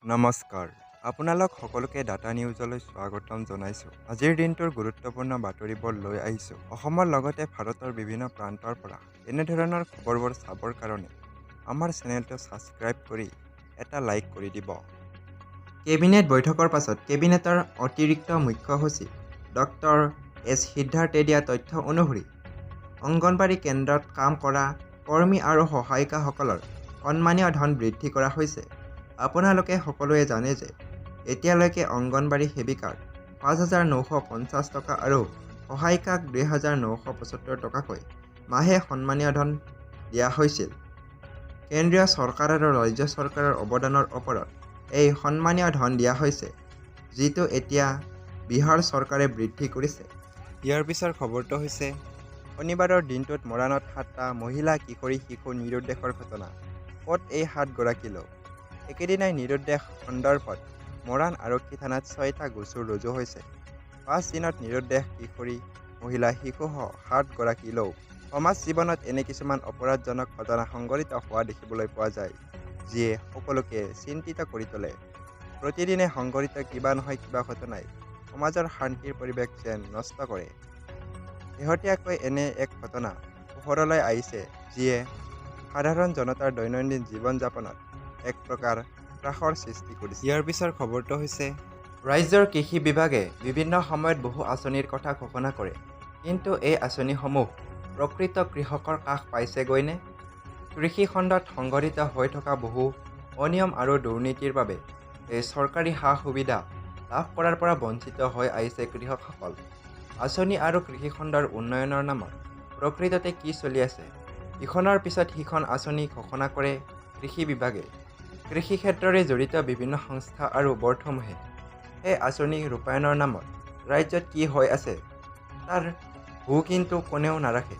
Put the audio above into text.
নমস্কাৰ, আপোনালোক সকলোকে ডাটা নিউজলৈ স্বাগতম জনাইছোঁ। আজিৰ দিনটোৰ গুৰুত্বপূৰ্ণ বাতৰিবোৰ লৈ আহিছোঁ। অসমৰ লগতে ভাৰতৰ বিভিন্ন প্ৰান্তৰ পৰা এনেধৰণৰ খবৰবোৰ চাবৰ কাৰণে আমাৰ চেনেলটো ছাবস্ক্ৰাইব কৰি এটা লাইক কৰি দিব। কেবিনেট বৈঠকৰ পাছত কেবিনেটৰ অতিৰিক্ত মুখ্য সচিব ডক্টৰ এছ সিদ্ধাৰ্থে দিয়া তথ্য অনুসৰি অংগনবাড়ী কেন্দ্ৰত কাম কৰা কৰ্মী আৰু সহায়িকাসকলৰ সন্মানীয় ধন বৃদ্ধি কৰা হৈছে। আপোনালোকে সকলোৱে জানে যে এতিয়ালৈকে অংগনবাড়ী সেৱিকাৰ ৫,৯৫০ টকা আৰু সহায়িকাক ২,৯৭৫ টকাকৈ মাহে সন্মানীয় ধন দিয়া হৈছিল। কেন্দ্ৰীয় চৰকাৰ আৰু ৰাজ্য চৰকাৰৰ অৱদানৰ ওপৰত এই সন্মানীয় ধন দিয়া হৈছে, যিটো এতিয়া বিহাৰ চৰকাৰে বৃদ্ধি কৰিছে। ইয়াৰ পিছৰ খবৰটো হৈছে শনিবাৰৰ দিনটোত মৰাণত ৭টা মহিলা কিশোৰী শিশু নিৰুদ্দেশৰ ঘটনা। ক'ত এই ৭গৰাকী লোক? একেদিনাই নিৰুদ্দেশ সন্দৰ্ভত মৰাণ আৰক্ষী থানাত ৬টা গোচৰ ৰুজু হৈছে। ৫ দিনত নিৰুদ্দেশ কিশোৰী, মহিলা, শিশুসহ ৭গৰাকী লোক। সমাজ জীৱনত এনে কিছুমান অপৰাধজনক ঘটনা সংঘটিত হোৱা দেখিবলৈ পোৱা যায়, যিয়ে সকলোকে চিন্তিত কৰি তোলে। প্ৰতিদিনে সংঘটিত কিবা নহয় কিবা ঘটনাই সমাজৰ শান্তিৰ পৰিৱেশ যেন নষ্ট কৰে। শেহতীয়াকৈ এনে এক ঘটনা পোহৰলৈ আহিছে, যিয়ে সাধাৰণ জনতাৰ দৈনন্দিন জীৱন যাপনত এক প্ৰকাৰ ত্ৰাসৰ সৃষ্টি কৰিছে। ইয়াৰ পিছৰ খবৰটো হৈছে ৰাজ্যৰ কৃষি বিভাগে বিভিন্ন সময়ত বহু আঁচনিৰ কথা ঘোষণা কৰে, কিন্তু এই আঁচনিসমূহ প্ৰকৃত কৃষকৰ কাষ পাইছেগৈনে? কৃষি খণ্ডত সংঘটিত হৈ থকা বহু অনিয়ম আৰু দুৰ্নীতিৰ বাবে এই চৰকাৰী সা-সুবিধা লাভ কৰাৰ পৰা বঞ্চিত হৈ আহিছে কৃষকসকল। আঁচনি আৰু কৃষি খণ্ডৰ উন্নয়নৰ নামত প্ৰকৃততে কি চলি আছে? ইখনৰ পিছত সিখন আঁচনি ঘোষণা কৰে কৃষি বিভাগে। কৃষি ক্ষেত্ৰৰে জড়িত বিভিন্ন সংস্থা আৰু বৰ্ডসমূহে সেই আঁচনি ৰূপায়ণৰ নামত ৰাজ্যত কি হৈ আছে তাৰ কিন্তু কোনেও নাৰাখে।